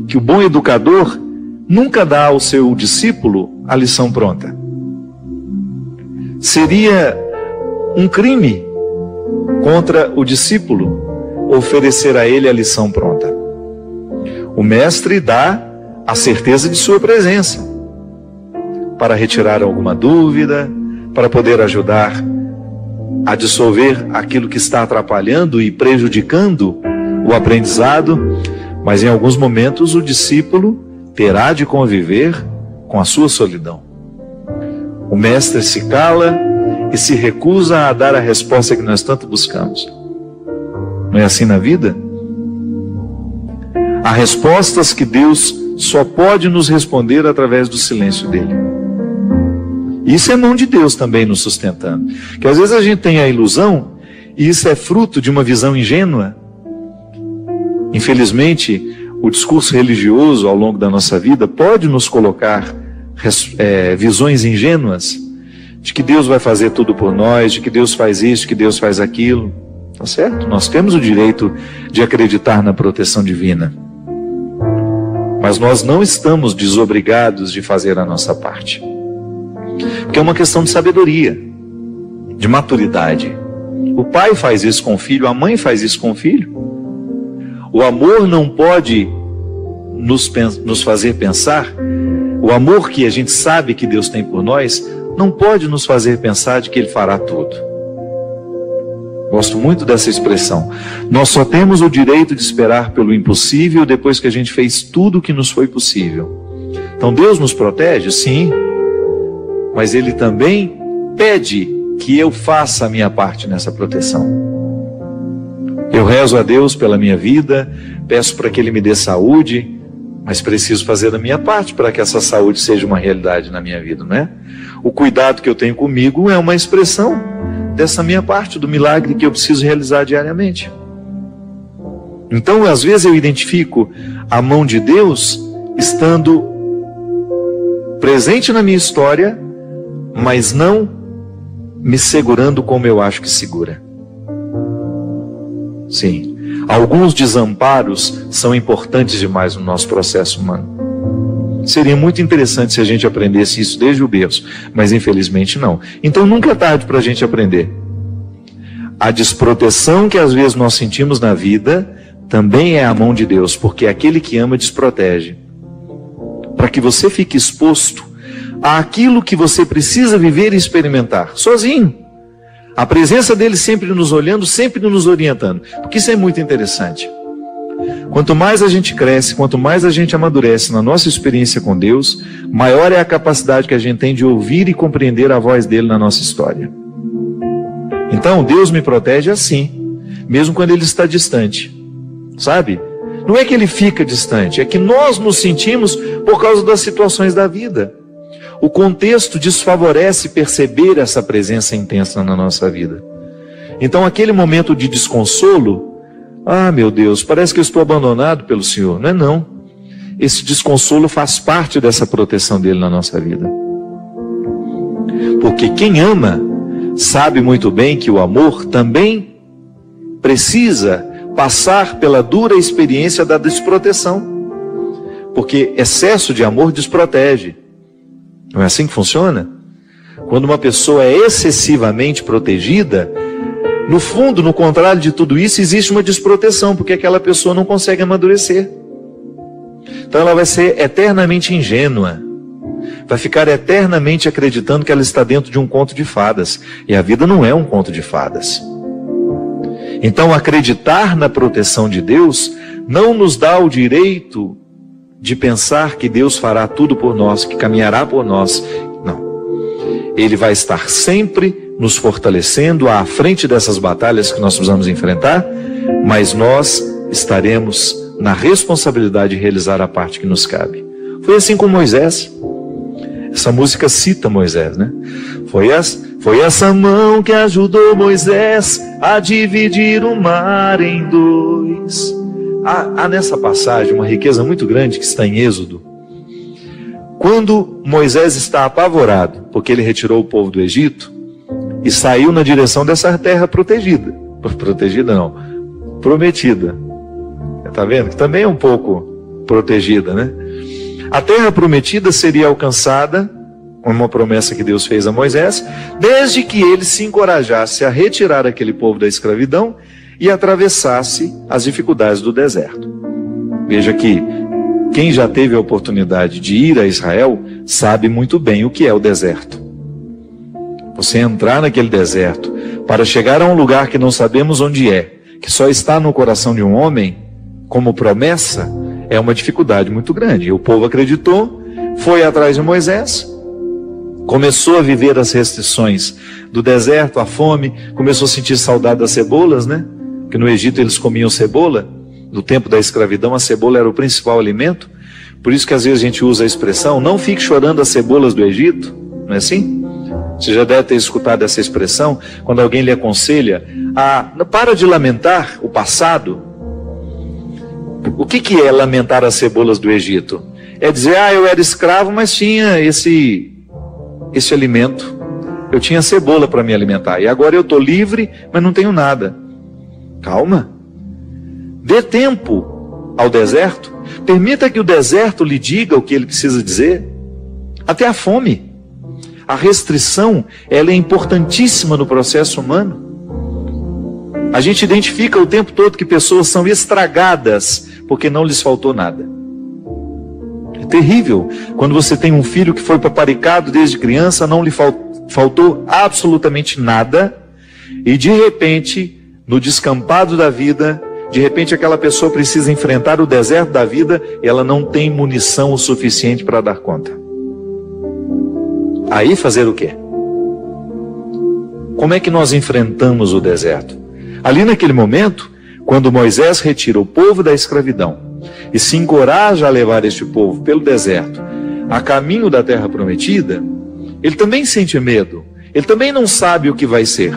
que o bom educador nunca dá ao seu discípulo a lição pronta. Seria um crime contra o discípulo oferecer a ele a lição pronta. O mestre dá a certeza de sua presença para retirar alguma dúvida, para poder ajudar a dissolver aquilo que está atrapalhando e prejudicando o aprendizado, mas em alguns momentos o discípulo terá de conviver com a sua solidão. O mestre se cala e se recusa a dar a resposta que nós tanto buscamos. Não é assim na vida? Há respostas que Deus só pode nos responder através do silêncio dele. Isso é mão de Deus também nos sustentando. Que às vezes a gente tem a ilusão, e isso é fruto de uma visão ingênua. Infelizmente, o discurso religioso ao longo da nossa vida pode nos colocar visões ingênuas de que Deus vai fazer tudo por nós, de que Deus faz isso, que Deus faz aquilo. Tá certo? Nós temos o direito de acreditar na proteção divina. Mas nós não estamos desobrigados de fazer a nossa parte. Porque é uma questão de sabedoria, de maturidade. O pai faz isso com o filho, a mãe faz isso com o filho. O amor não pode nos fazer pensar, o amor que a gente sabe que Deus tem por nós, não pode nos fazer pensar de que Ele fará tudo. Gosto muito dessa expressão. Nós só temos o direito de esperar pelo impossível depois que a gente fez tudo o que nos foi possível. Então Deus nos protege? Sim. Mas Ele também pede que eu faça a minha parte nessa proteção. Eu rezo a Deus pela minha vida, peço para que Ele me dê saúde, mas preciso fazer a minha parte para que essa saúde seja uma realidade na minha vida, não é? O cuidado que eu tenho comigo é uma expressão dessa minha parte, do milagre que eu preciso realizar diariamente. Então, às vezes eu identifico a mão de Deus estando presente na minha história, mas não me segurando como eu acho que segura. Sim, alguns desamparos são importantes demais no nosso processo humano. Seria muito interessante se a gente aprendesse isso desde o berço, mas infelizmente não. Então nunca é tarde para a gente aprender. A desproteção que às vezes nós sentimos na vida também é a mão de Deus, porque aquele que ama desprotege. Para que você fique exposto àquilo que você precisa viver e experimentar, sozinho. A presença dele sempre nos olhando, sempre nos orientando, porque isso é muito interessante. Quanto mais a gente cresce, quanto mais a gente amadurece na nossa experiência com Deus, maior é a capacidade que a gente tem de ouvir e compreender a voz dele na nossa história. Então, Deus me protege assim, mesmo quando ele está distante, sabe? Não é que ele fica distante, é que nós nos sentimos por causa das situações da vida. O contexto desfavorece perceber essa presença intensa na nossa vida. Então, aquele momento de desconsolo, ah, meu Deus, parece que eu estou abandonado pelo Senhor. Não é não. Esse desconsolo faz parte dessa proteção dele na nossa vida. Porque quem ama sabe muito bem que o amor também precisa passar pela dura experiência da desproteção. Porque excesso de amor desprotege. Não é assim que funciona? Quando uma pessoa é excessivamente protegida, no fundo, no contrário de tudo isso, existe uma desproteção, porque aquela pessoa não consegue amadurecer. Então ela vai ser eternamente ingênua, vai ficar eternamente acreditando que ela está dentro de um conto de fadas, e a vida não é um conto de fadas. Então acreditar na proteção de Deus não nos dá o direito de pensar que Deus fará tudo por nós, que caminhará por nós. Não. Ele vai estar sempre nos fortalecendo à frente dessas batalhas que nós precisamos enfrentar, mas nós estaremos na responsabilidade de realizar a parte que nos cabe. Foi assim com Moisés. Essa música cita Moisés, né? Foi essa mão que ajudou Moisés a dividir o mar em dois. Há nessa passagem uma riqueza muito grande que está em Êxodo. Quando Moisés está apavorado, porque ele retirou o povo do Egito, e saiu na direção dessa terra protegida. Protegida não, prometida. Está vendo? Que também é um pouco protegida, né? A terra prometida seria alcançada, uma promessa que Deus fez a Moisés, desde que ele se encorajasse a retirar aquele povo da escravidão e atravessasse as dificuldades do deserto. Veja que quem já teve a oportunidade de ir a Israel sabe muito bem o que é o deserto. Você entrar naquele deserto para chegar a um lugar que não sabemos onde é, que só está no coração de um homem, como promessa, é uma dificuldade muito grande. E o povo acreditou, foi atrás de Moisés, começou a viver as restrições do deserto, a fome, começou a sentir saudade das cebolas, né? Que no Egito eles comiam cebola. No tempo da escravidão a cebola era o principal alimento. Por isso que às vezes a gente usa a expressão, não fique chorando as cebolas do Egito, não é assim? Você já deve ter escutado essa expressão, quando alguém lhe aconselha para de lamentar o passado. O que é lamentar as cebolas do Egito? É dizer, eu era escravo, mas tinha esse alimento. Eu tinha cebola para me alimentar. E agora eu estou livre, mas não tenho nada. Calma. Dê tempo ao deserto. Permita que o deserto lhe diga o que ele precisa dizer. Até a fome. A restrição, ela é importantíssima no processo humano. A gente identifica o tempo todo que pessoas são estragadas porque não lhes faltou nada. É terrível quando você tem um filho que foi paparicado desde criança, não lhe faltou absolutamente nada, e de repente, no descampado da vida, de repente aquela pessoa precisa enfrentar o deserto da vida e ela não tem munição o suficiente para dar conta. Aí fazer o quê? Como é que nós enfrentamos o deserto? Ali naquele momento, quando Moisés retira o povo da escravidão e se encoraja a levar este povo pelo deserto a caminho da terra prometida, ele também sente medo, ele também não sabe o que vai ser.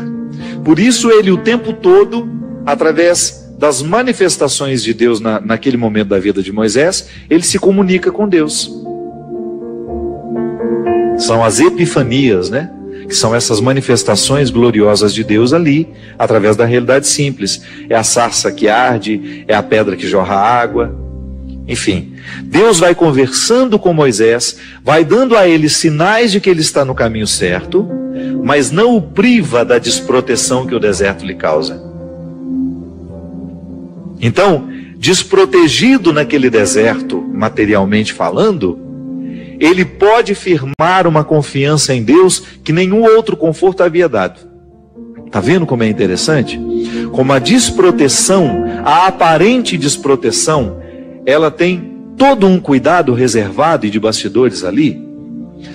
Por isso ele o tempo todo, através das manifestações de Deus naquele momento da vida de Moisés, ele se comunica com Deus. São as epifanias, né? Que são essas manifestações gloriosas de Deus ali, através da realidade simples. É a sarça que arde, é a pedra que jorra água. Enfim, Deus vai conversando com Moisés, vai dando a ele sinais de que ele está no caminho certo, mas não o priva da desproteção que o deserto lhe causa. Então, desprotegido naquele deserto, materialmente falando, ele pode firmar uma confiança em Deus que nenhum outro conforto havia dado. Está vendo como é interessante? Como a desproteção, a aparente desproteção, ela tem todo um cuidado reservado e de bastidores ali.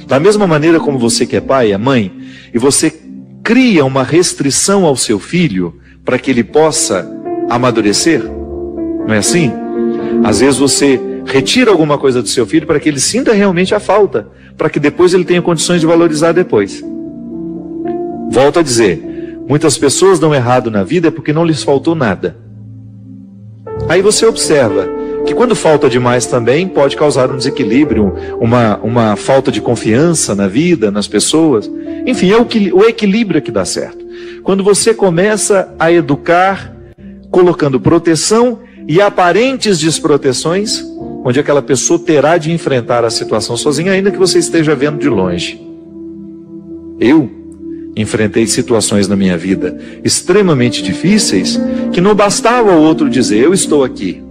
Da mesma maneira como você que é pai, é mãe, e você cria uma restrição ao seu filho para que ele possa amadurecer. Não é assim? Às vezes você retira alguma coisa do seu filho para que ele sinta realmente a falta, para que depois ele tenha condições de valorizar depois. Volto a dizer, muitas pessoas dão errado na vida porque não lhes faltou nada. Aí você observa que quando falta demais também pode causar um desequilíbrio, uma falta de confiança na vida, nas pessoas. Enfim, é o equilíbrio que dá certo. Quando você começa a educar, colocando proteção e aparentes desproteções, onde aquela pessoa terá de enfrentar a situação sozinha, ainda que você esteja vendo de longe. Eu enfrentei situações na minha vida extremamente difíceis, que não bastava o outro dizer, eu estou aqui.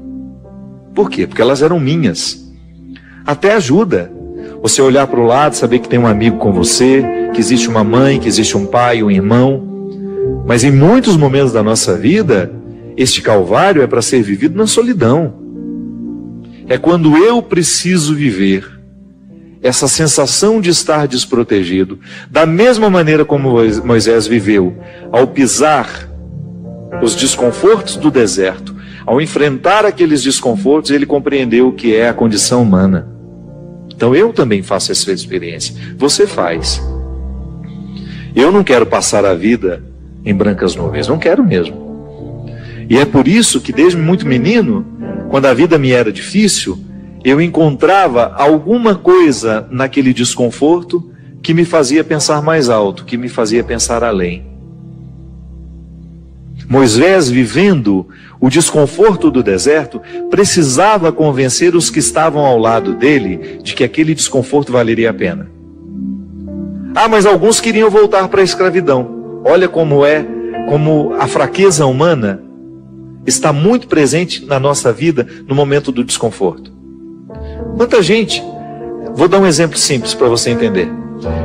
Por quê? Porque elas eram minhas. Até ajuda. Você olhar para o lado, saber que tem um amigo com você, que existe uma mãe, que existe um pai, um irmão. Mas em muitos momentos da nossa vida, este calvário é para ser vivido na solidão. É quando eu preciso viver essa sensação de estar desprotegido, da mesma maneira como Moisés viveu, ao pisar os desconfortos do deserto, ao enfrentar aqueles desconfortos, ele compreendeu o que é a condição humana. Então eu também faço essa experiência. Você faz. Eu não quero passar a vida em brancas nuvens, não quero mesmo. E é por isso que desde muito menino, quando a vida me era difícil, eu encontrava alguma coisa naquele desconforto que me fazia pensar mais alto, que me fazia pensar além. Moisés, vivendo o desconforto do deserto, precisava convencer os que estavam ao lado dele de que aquele desconforto valeria a pena. Ah, mas alguns queriam voltar para a escravidão. Olha como a fraqueza humana está muito presente na nossa vida no momento do desconforto. Quanta gente, vou dar um exemplo simples para você entender.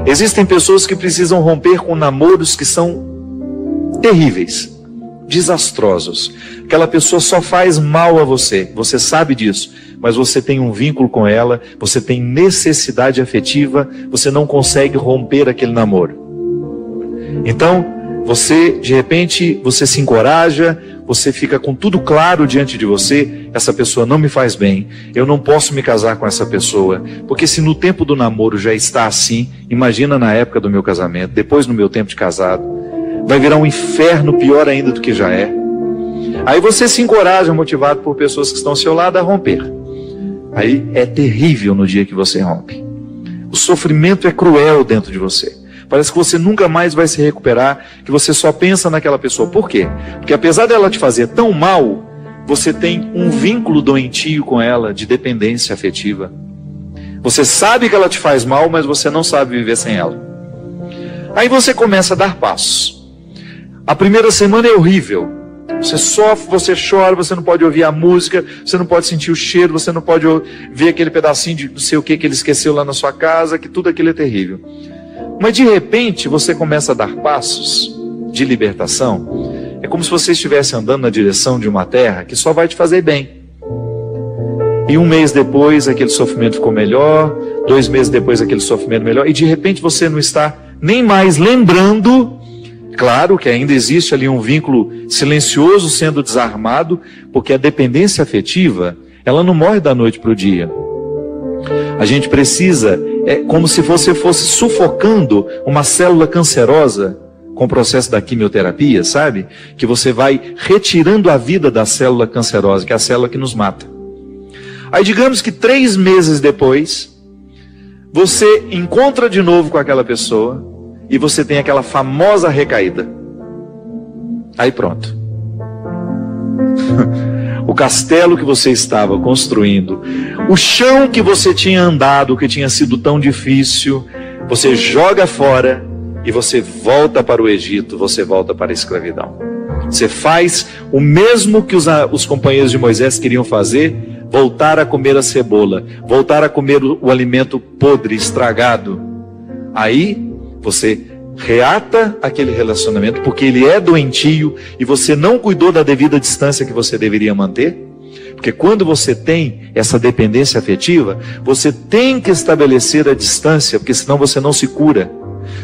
Existem pessoas que precisam romper com namoros que são terríveis, desastrosos. Aquela pessoa só faz mal a você, você sabe disso, mas você tem um vínculo com ela, você tem necessidade afetiva, você não consegue romper aquele namoro. Então, você, de repente, você se encoraja, você fica com tudo claro diante de você, essa pessoa não me faz bem, eu não posso me casar com essa pessoa, porque se no tempo do namoro já está assim, imagina na época do meu casamento, depois no meu tempo de casado, vai virar um inferno pior ainda do que já é. Aí você se encoraja, motivado por pessoas que estão ao seu lado, a romper. Aí é terrível no dia que você rompe. O sofrimento é cruel dentro de você. Parece que você nunca mais vai se recuperar, que você só pensa naquela pessoa. Por quê? Porque apesar dela te fazer tão mal, você tem um vínculo doentio com ela, de dependência afetiva. Você sabe que ela te faz mal, mas você não sabe viver sem ela. Aí você começa a dar passos. A primeira semana é horrível. Você sofre, você chora, você não pode ouvir a música, você não pode sentir o cheiro, você não pode ver aquele pedacinho de não sei o que ele esqueceu lá na sua casa, que tudo aquilo é terrível. Mas de repente você começa a dar passos de libertação. É como se você estivesse andando na direção de uma terra que só vai te fazer bem. E um mês depois aquele sofrimento ficou melhor, 2 meses depois aquele sofrimento melhor, e de repente você não está nem mais lembrando. Claro que ainda existe ali um vínculo silencioso sendo desarmado, porque a dependência afetiva, ela não morre da noite para o dia. A gente precisa, é como se você fosse sufocando uma célula cancerosa com o processo da quimioterapia, sabe? Que você vai retirando a vida da célula cancerosa, que é a célula que nos mata. Aí digamos que 3 meses depois, você encontra de novo com aquela pessoa, e você tem aquela famosa recaída. Aí pronto. O castelo que você estava construindo, o chão que você tinha andado, que tinha sido tão difícil, você joga fora e você volta para o Egito, você volta para a escravidão. Você faz o mesmo que os companheiros de Moisés queriam fazer, voltar a comer a cebola, voltar a comer o alimento podre, estragado. Aí você reata aquele relacionamento porque ele é doentio e você não cuidou da devida distância que você deveria manter. Porque quando você tem essa dependência afetiva, você tem que estabelecer a distância, porque senão você não se cura.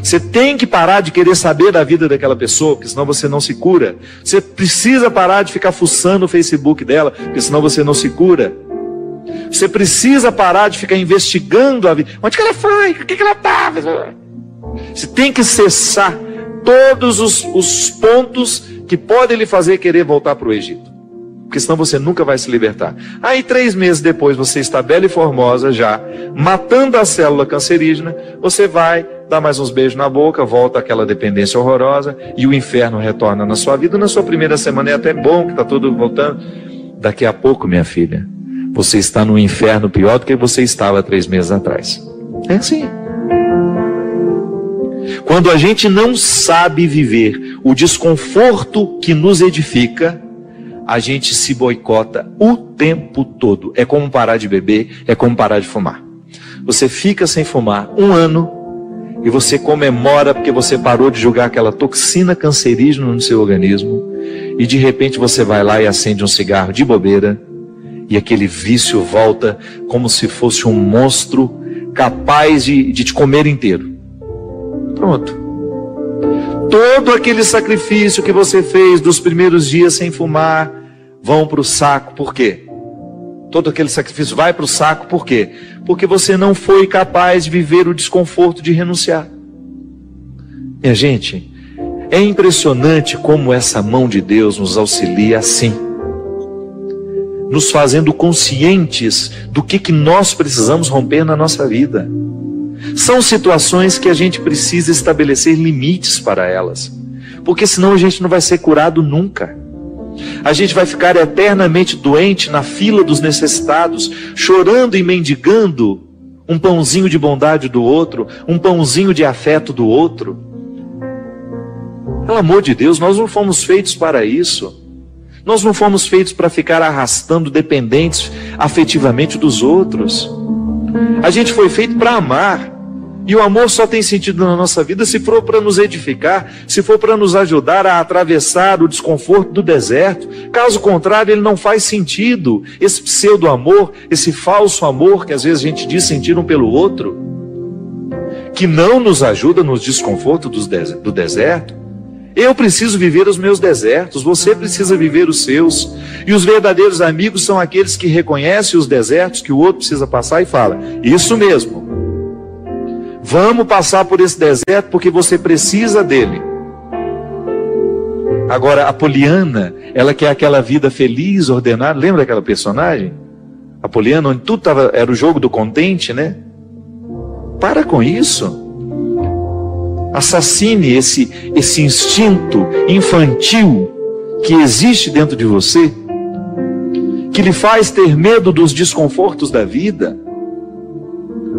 Você tem que parar de querer saber da vida daquela pessoa, porque senão você não se cura. Você precisa parar de ficar fuçando o Facebook dela, porque senão você não se cura. Você precisa parar de ficar investigando a vida. Onde que ela foi? O que ela estava? Você tem que cessar todos os pontos que podem lhe fazer querer voltar para o Egito. Porque senão você nunca vai se libertar. Aí 3 meses depois você está bela e formosa já, matando a célula cancerígena, você vai dar mais uns beijos na boca, volta àquela dependência horrorosa e o inferno retorna na sua vida. Na sua primeira semana é até bom que está tudo voltando. Daqui a pouco, minha filha, você está no inferno pior do que você estava 3 meses atrás. É assim. Quando a gente não sabe viver o desconforto que nos edifica, a gente se boicota o tempo todo. É como parar de beber, é como parar de fumar. Você fica sem fumar 1 ano e você comemora porque você parou de jogar aquela toxina cancerígena no seu organismo e de repente você vai lá e acende um cigarro de bobeira e aquele vício volta como se fosse um monstro capaz de te comer inteiro. Pronto. Todo aquele sacrifício que você fez dos primeiros dias sem fumar vão para o saco. Por quê? Todo aquele sacrifício vai para o saco. Por quê? Porque você não foi capaz de viver o desconforto de renunciar. Minha gente, é impressionante como essa mão de Deus nos auxilia assim, nos fazendo conscientes do que nós precisamos romper na nossa vida. São situações que a gente precisa estabelecer limites para elas. porque senão a gente não vai ser curado nunca. A gente vai ficar eternamente doente na fila dos necessitados, chorando e mendigando um pãozinho de bondade do outro, um pãozinho de afeto do outro. Pelo amor de Deus, nós não fomos feitos para isso. Nós não fomos feitos para ficar arrastando dependentes afetivamente dos outros. A gente foi feito para amar. E o amor só tem sentido na nossa vida se for para nos edificar, se for para nos ajudar a atravessar o desconforto do deserto. Caso contrário, ele não faz sentido. Esse pseudo-amor, esse falso amor que às vezes a gente diz sentir um pelo outro, que não nos ajuda nos desconfortos do deserto. Eu preciso viver os meus desertos, você precisa viver os seus. E os verdadeiros amigos são aqueles que reconhecem os desertos que o outro precisa passar e fala: isso mesmo. Vamos passar por esse deserto porque você precisa dele. Agora, a Poliana, ela quer aquela vida feliz, ordenada. Lembra daquela personagem? A Poliana, onde tudo era o jogo do contente, né? Para com isso. Assassine esse instinto infantil que existe dentro de você, que lhe faz ter medo dos desconfortos da vida.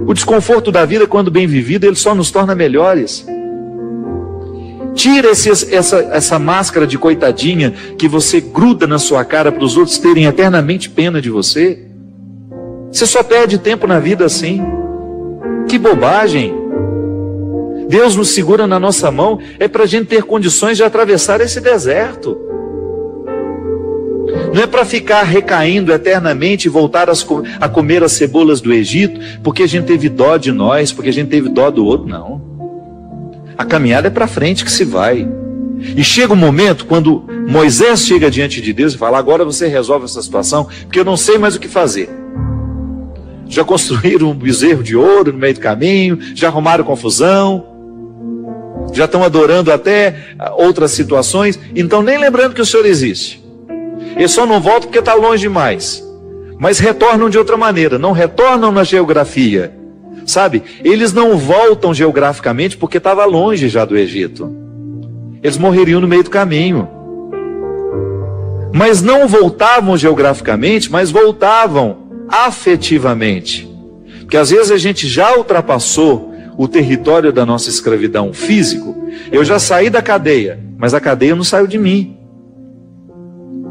O desconforto da vida, quando bem vivido, ele só nos torna melhores. Tira essa máscara de coitadinha que você gruda na sua cara para os outros terem eternamente pena de você. Você só perde tempo na vida assim. Que bobagem! Deus nos segura na nossa mão, é para a gente ter condições de atravessar esse deserto. Não é para ficar recaindo eternamente e voltar a comer as cebolas do Egito, porque a gente teve dó de nós, porque a gente teve dó do outro, não. A caminhada é para frente que se vai. E chega um momento, quando Moisés chega diante de Deus e fala: agora você resolve essa situação, porque eu não sei mais o que fazer. Já construíram um bezerro de ouro no meio do caminho, já arrumaram confusão, já estão adorando até outras situações, então nem lembrando que o Senhor existe. Eles só não voltam porque está longe demais, mas retornam de outra maneira, não retornam na geografia, sabe? Eles não voltam geograficamente porque estava longe já do Egito. Eles morreriam no meio do caminho. Mas não voltavam geograficamente, mas voltavam afetivamente. Porque às vezes a gente já ultrapassou o território da nossa escravidão físico. Eu já saí da cadeia, mas a cadeia não saiu de mim.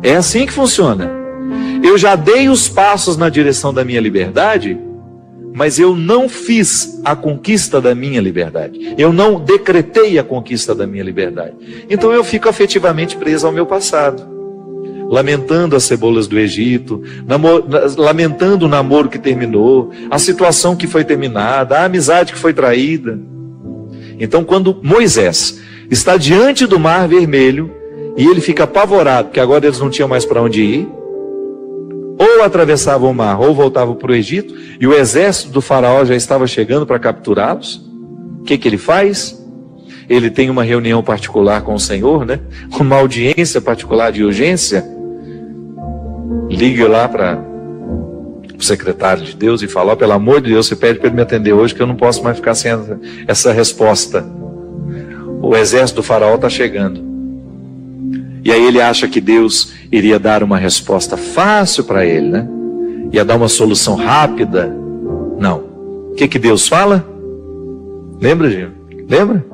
É assim que funciona. Eu já dei os passos na direção da minha liberdade, mas eu não fiz a conquista da minha liberdade. Eu não decretei a conquista da minha liberdade. Então eu fico afetivamente preso ao meu passado, lamentando as cebolas do Egito, lamentando o namoro que terminou, a situação que foi terminada, a amizade que foi traída. Então, quando Moisés está diante do Mar Vermelho e ele fica apavorado, porque agora eles não tinham mais para onde ir, ou atravessavam o mar, ou voltavam para o Egito, e o exército do faraó já estava chegando para capturá-los. O que ele faz? Ele tem uma reunião particular com o Senhor, né? Uma audiência particular de urgência. Liga lá para o secretário de Deus e fala: pelo amor de Deus, você pede para ele me atender hoje, que eu não posso mais ficar sem essa resposta. O exército do faraó está chegando. E aí ele acha que Deus iria dar uma resposta fácil para ele, né? Ia dar uma solução rápida. Não. O que Deus fala? Lembra, Gil? Lembra?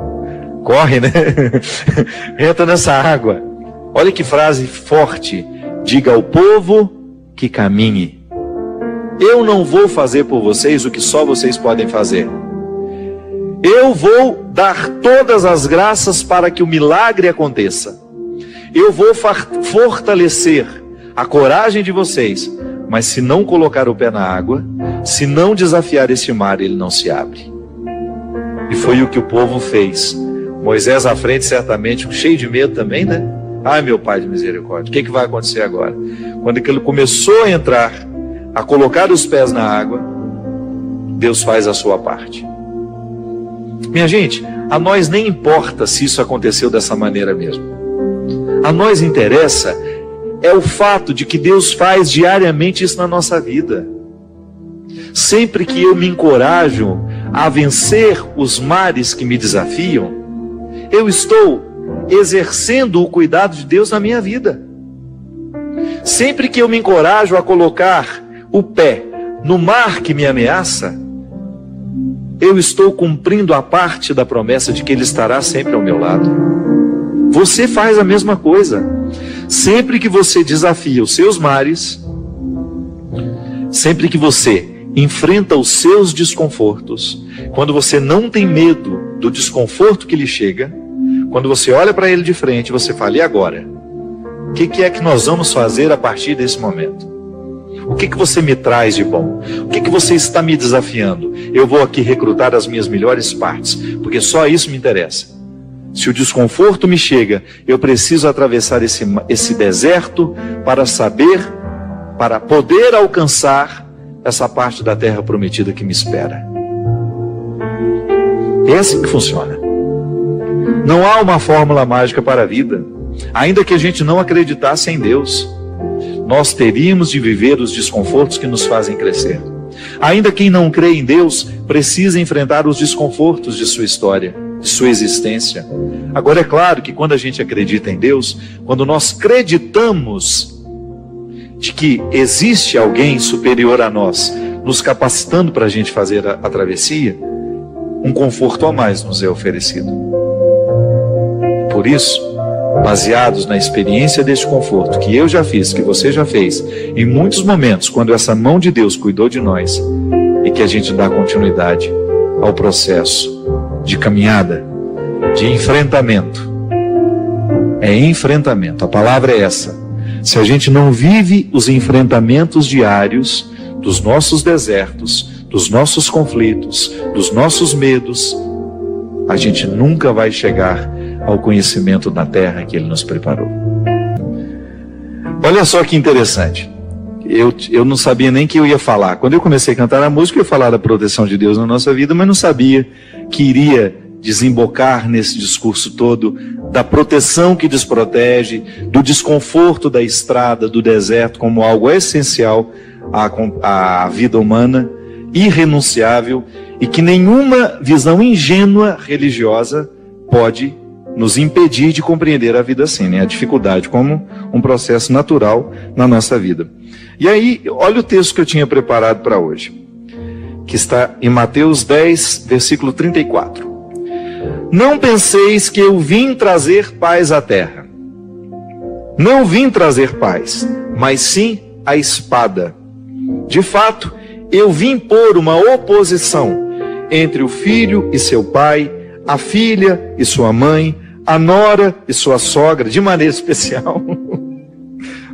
Corre, né? Entra nessa água. Olha que frase forte. Diga ao povo que caminhe. Eu não vou fazer por vocês o que só vocês podem fazer. Eu vou dar todas as graças para que o milagre aconteça. Eu vou fortalecer a coragem de vocês, mas se não colocar o pé na água, se não desafiar este mar, ele não se abre. E foi o que o povo fez. Moisés à frente, certamente, cheio de medo também, né? Ai, meu Pai de misericórdia, o que vai acontecer agora? Quando ele começou a entrar, a colocar os pés na água, Deus faz a sua parte. Minha gente, a nós nem importa se isso aconteceu dessa maneira mesmo. A nós interessa é o fato de que Deus faz diariamente isso na nossa vida. Sempre que eu me encorajo a vencer os mares que me desafiam, eu estou exercendo o cuidado de Deus na minha vida. Sempre que eu me encorajo a colocar o pé no mar que me ameaça, eu estou cumprindo a parte da promessa de que Ele estará sempre ao meu lado. Você faz a mesma coisa. Sempre que você desafia os seus mares, sempre que você enfrenta os seus desconfortos, quando você não tem medo do desconforto que lhe chega, quando você olha para ele de frente, você fala: e agora? O que é que nós vamos fazer a partir desse momento? O que você me traz de bom? O que você está me desafiando? Eu vou aqui recrutar as minhas melhores partes, porque só isso me interessa. Se o desconforto me chega, eu preciso atravessar esse deserto para poder alcançar essa parte da terra prometida que me espera. É assim que funciona. Não há uma fórmula mágica para a vida. Ainda que a gente não acreditasse em Deus, nós teríamos de viver os desconfortos que nos fazem crescer. Ainda quem não crê em Deus precisa enfrentar os desconfortos de sua história, de sua existência. Agora é claro que quando a gente acredita em Deus, quando nós acreditamos de que existe alguém superior a nós, nos capacitando para a gente fazer a travessia, um conforto a mais nos é oferecido. Por isso, baseados na experiência deste conforto que eu já fiz, que você já fez, em muitos momentos, quando essa mão de Deus cuidou de nós, e que a gente dá continuidade ao processo de caminhada, de enfrentamento. É enfrentamento, a palavra é essa. Se a gente não vive os enfrentamentos diários dos nossos desertos, dos nossos conflitos, dos nossos medos, a gente nunca vai chegar ao conhecimento da terra que Ele nos preparou. Olha só que interessante. Eu não sabia nem que eu ia falar. Quando eu comecei a cantar a música, eu ia falar da proteção de Deus na nossa vida, mas não sabia que iria desembocar nesse discurso todo da proteção que desprotege, do desconforto da estrada, do deserto, como algo essencial à vida humana, irrenunciável, e que nenhuma visão ingênua religiosa pode nos impedir de compreender a vida assim, né? A dificuldade como um processo natural na nossa vida. E aí, olha o texto que eu tinha preparado para hoje, que está em Mateus 10, versículo 34. Não penseis que eu vim trazer paz à terra. Não vim trazer paz, mas sim a espada. De fato, eu vim pôr uma oposição entre o filho e seu pai, a filha e sua mãe, a nora e sua sogra, de maneira especial.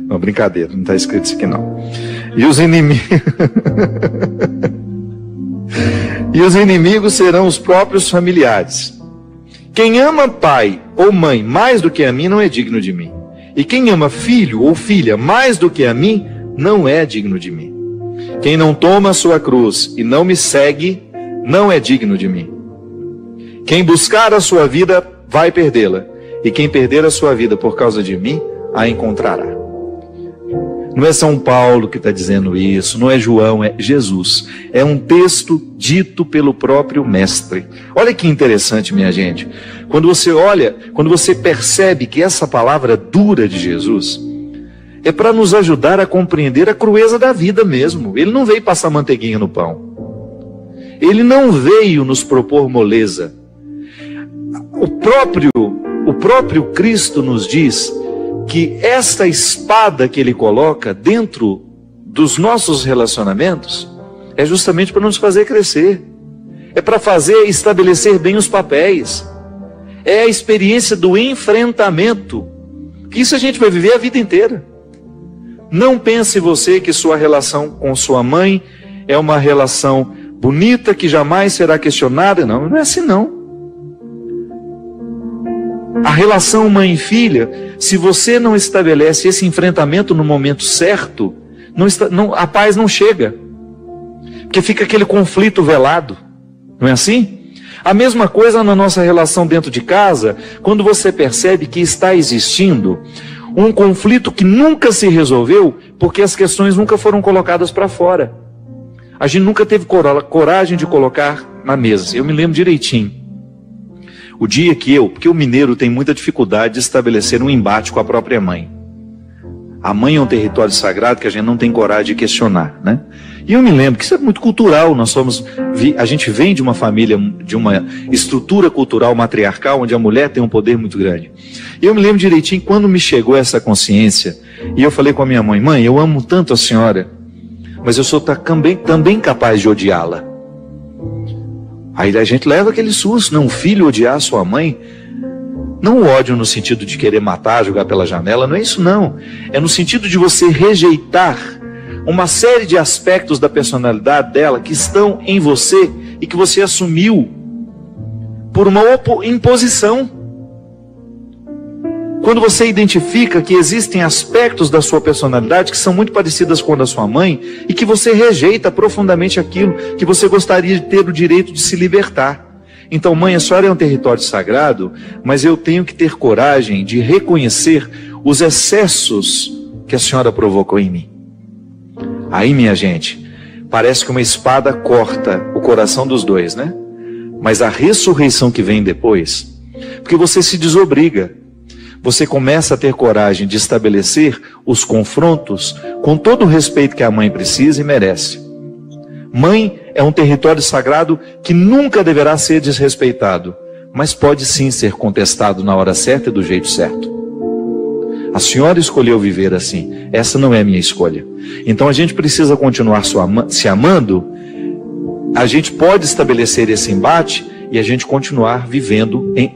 Não, brincadeira, não está escrito isso aqui não. E os inimigos... e os inimigos serão os próprios familiares. Quem ama pai ou mãe mais do que a mim não é digno de mim. E quem ama filho ou filha mais do que a mim não é digno de mim. Quem não toma a sua cruz e não me segue não é digno de mim. Quem buscar a sua vida vai perdê-la, e quem perder a sua vida por causa de mim, a encontrará. Não é São Paulo que está dizendo isso, não é João, é Jesus. É um texto dito pelo próprio Mestre. Olha que interessante, minha gente. Quando você olha, quando você percebe que essa palavra dura de Jesus é para nos ajudar a compreender a crueza da vida mesmo. Ele não veio passar manteiguinha no pão. Ele não veio nos propor moleza. O próprio Cristo nos diz que esta espada que Ele coloca dentro dos nossos relacionamentos é justamente para nos fazer crescer. É para estabelecer bem os papéis. É a experiência do enfrentamento. Isso a gente vai viver a vida inteira. Não pense você que sua relação com sua mãe é uma relação bonita que jamais será questionada. Não, não é assim não. A relação mãe e filha, se você não estabelece esse enfrentamento no momento certo, a paz não chega. Porque fica aquele conflito velado. Não é assim? A mesma coisa na nossa relação dentro de casa, quando você percebe que está existindo um conflito que nunca se resolveu, porque as questões nunca foram colocadas para fora. A gente nunca teve coragem de colocar na mesa. Eu me lembro direitinho. O dia que porque o mineiro tem muita dificuldade de estabelecer um embate com a própria mãe. A mãe é um território sagrado que a gente não tem coragem de questionar, né? E eu me lembro que isso é muito cultural. A gente vem de uma família, de uma estrutura cultural matriarcal, onde a mulher tem um poder muito grande. E eu me lembro direitinho quando me chegou essa consciência, e eu falei com a minha mãe: mãe, eu amo tanto a senhora, mas eu sou também capaz de odiá-la. Aí a gente leva aquele susto, um filho odiar sua mãe. Não o ódio no sentido de querer matar, jogar pela janela, não é isso não. É no sentido de você rejeitar uma série de aspectos da personalidade dela que estão em você e que você assumiu por uma imposição. Quando você identifica que existem aspectos da sua personalidade que são muito parecidas com a da sua mãe e que você rejeita profundamente aquilo que você gostaria de ter o direito de se libertar. Então, mãe, a senhora é um território sagrado, mas eu tenho que ter coragem de reconhecer os excessos que a senhora provocou em mim. Aí, minha gente, parece que uma espada corta o coração dos dois, né? Mas a ressurreição que vem depois, porque você se desobriga, você começa a ter coragem de estabelecer os confrontos com todo o respeito que a mãe precisa e merece. Mãe é um território sagrado que nunca deverá ser desrespeitado, mas pode sim ser contestado na hora certa e do jeito certo. A senhora escolheu viver assim, essa não é a minha escolha. Então a gente precisa continuar se amando, a gente pode estabelecer esse embate e a gente continuar vivendo em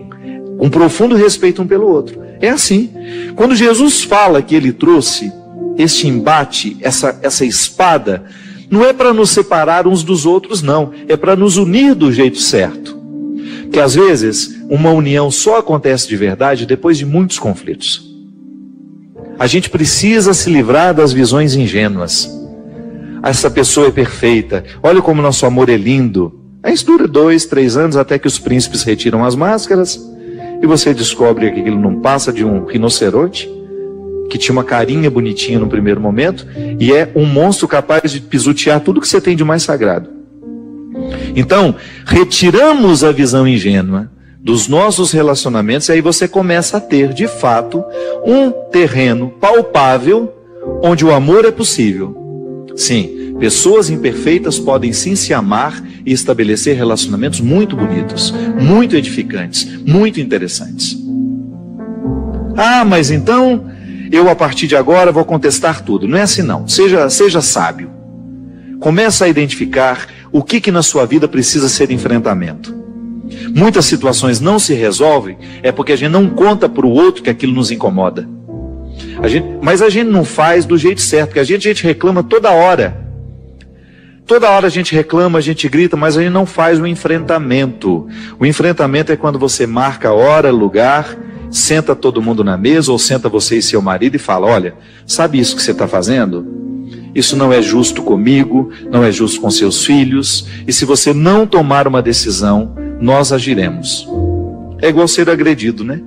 um profundo respeito um pelo outro. É assim. Quando Jesus fala que ele trouxe este embate, essa espada, não é para nos separar uns dos outros, não. É para nos unir do jeito certo. Porque às vezes uma união só acontece de verdade depois de muitos conflitos. A gente precisa se livrar das visões ingênuas. Essa pessoa é perfeita. Olha como nosso amor é lindo. Aí isso dura 2, 3 anos até que os príncipes retiram as máscaras e você descobre que aquilo não passa de um rinoceronte que tinha uma carinha bonitinha no primeiro momento e é um monstro capaz de pisotear tudo que você tem de mais sagrado. Então, retiramos a visão ingênua dos nossos relacionamentos e aí você começa a ter, de fato, um terreno palpável onde o amor é possível. Sim, pessoas imperfeitas podem sim se amar e estabelecer relacionamentos muito bonitos, muito edificantes, muito interessantes. Ah, mas então eu a partir de agora vou contestar tudo. Não é assim não, seja sábio. Começa a identificar o que na sua vida precisa ser enfrentamento. Muitas situações não se resolvem, é porque a gente não conta para o outro que aquilo nos incomoda. Mas a gente não faz do jeito certo, porque a gente reclama toda hora. Toda hora a gente reclama, a gente grita, mas a gente não faz o enfrentamento. O enfrentamento é quando você marca a hora, lugar, senta todo mundo na mesa, ou senta você e seu marido e fala: olha, sabe isso que você está fazendo? Isso não é justo comigo, não é justo com seus filhos, e se você não tomar uma decisão, nós agiremos. É igual ser agredido, né?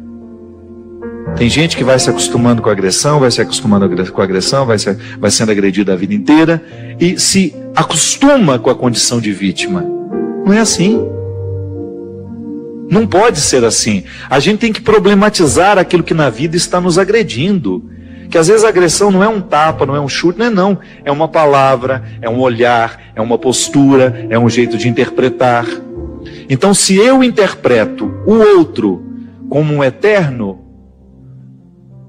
Tem gente que vai se acostumando com a agressão, vai se acostumando com a agressão, vai sendo agredido a vida inteira e se acostuma com a condição de vítima. Não é assim. Não pode ser assim. A gente tem que problematizar aquilo que na vida está nos agredindo. Que às vezes a agressão não é um tapa, não é um chute, não. É uma palavra, é um olhar, é uma postura, é um jeito de interpretar. Então, se eu interpreto o outro como um eterno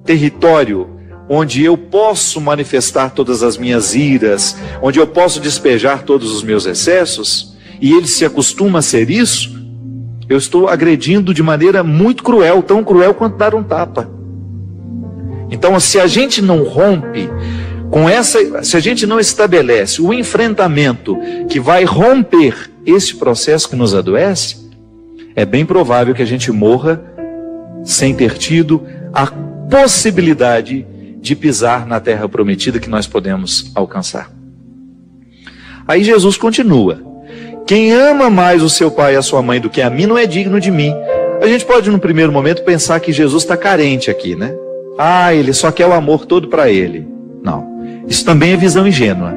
território onde eu posso manifestar todas as minhas iras, onde eu posso despejar todos os meus excessos, e ele se acostuma a ser isso, eu estou agredindo de maneira muito cruel, tão cruel quanto dar um tapa. Então, se a gente não rompe se a gente não estabelece o enfrentamento que vai romper esse processo que nos adoece, é bem provável que a gente morra sem ter tido a possibilidade de pisar na terra prometida que nós podemos alcançar. Aí Jesus continua: quem ama mais o seu pai e a sua mãe do que a mim não é digno de mim. A gente pode no primeiro momento pensar que Jesus está carente aqui, né? Ah, ele só quer o amor todo para ele. Não, isso também é visão ingênua.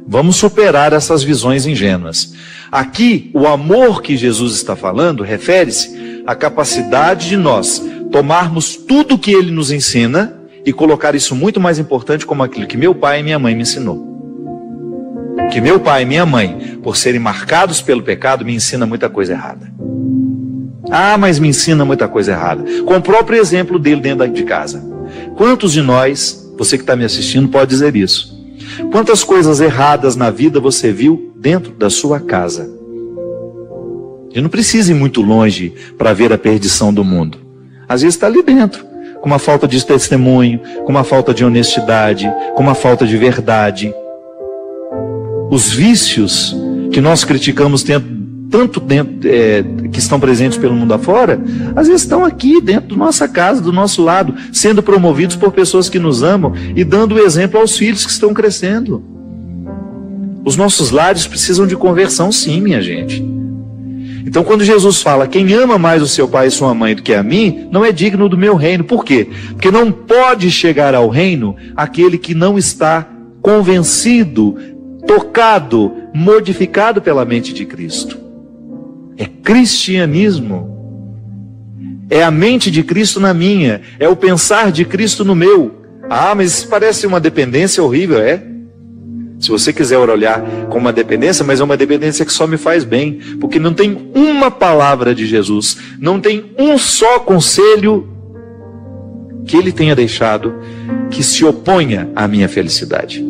Vamos superar essas visões ingênuas. Aqui, o amor que Jesus está falando refere-se a capacidade de nós tomarmos tudo que ele nos ensina e colocar isso muito mais importante como aquilo que meu pai e minha mãe me ensinou. Que meu pai e minha mãe, por serem marcados pelo pecado, me ensina muita coisa errada. Ah, mas me ensina muita coisa errada. Com o próprio exemplo dele dentro de casa. Quantos de nós, você que está me assistindo, pode dizer isso? Quantas coisas erradas na vida você viu dentro da sua casa? E não precisa ir muito longe para ver a perdição do mundo. Às vezes está ali dentro, com uma falta de testemunho, com uma falta de honestidade, com uma falta de verdade. Os vícios que nós criticamos tanto dentro, que estão presentes pelo mundo afora, às vezes estão aqui dentro da nossa casa, do nosso lado, sendo promovidos por pessoas que nos amam e dando exemplo aos filhos que estão crescendo. Os nossos lares precisam de conversão, sim, minha gente. Então, quando Jesus fala, quem ama mais o seu pai e sua mãe do que a mim, não é digno do meu reino. Por quê? Porque não pode chegar ao reino aquele que não está convencido, tocado, modificado pela mente de Cristo. É cristianismo. É a mente de Cristo na minha. É o pensar de Cristo no meu. Ah, mas isso parece uma dependência horrível, é? Se você quiser olhar como uma dependência, mas é uma dependência que só me faz bem. Porque não tem uma palavra de Jesus, não tem um só conselho que ele tenha deixado que se oponha à minha felicidade.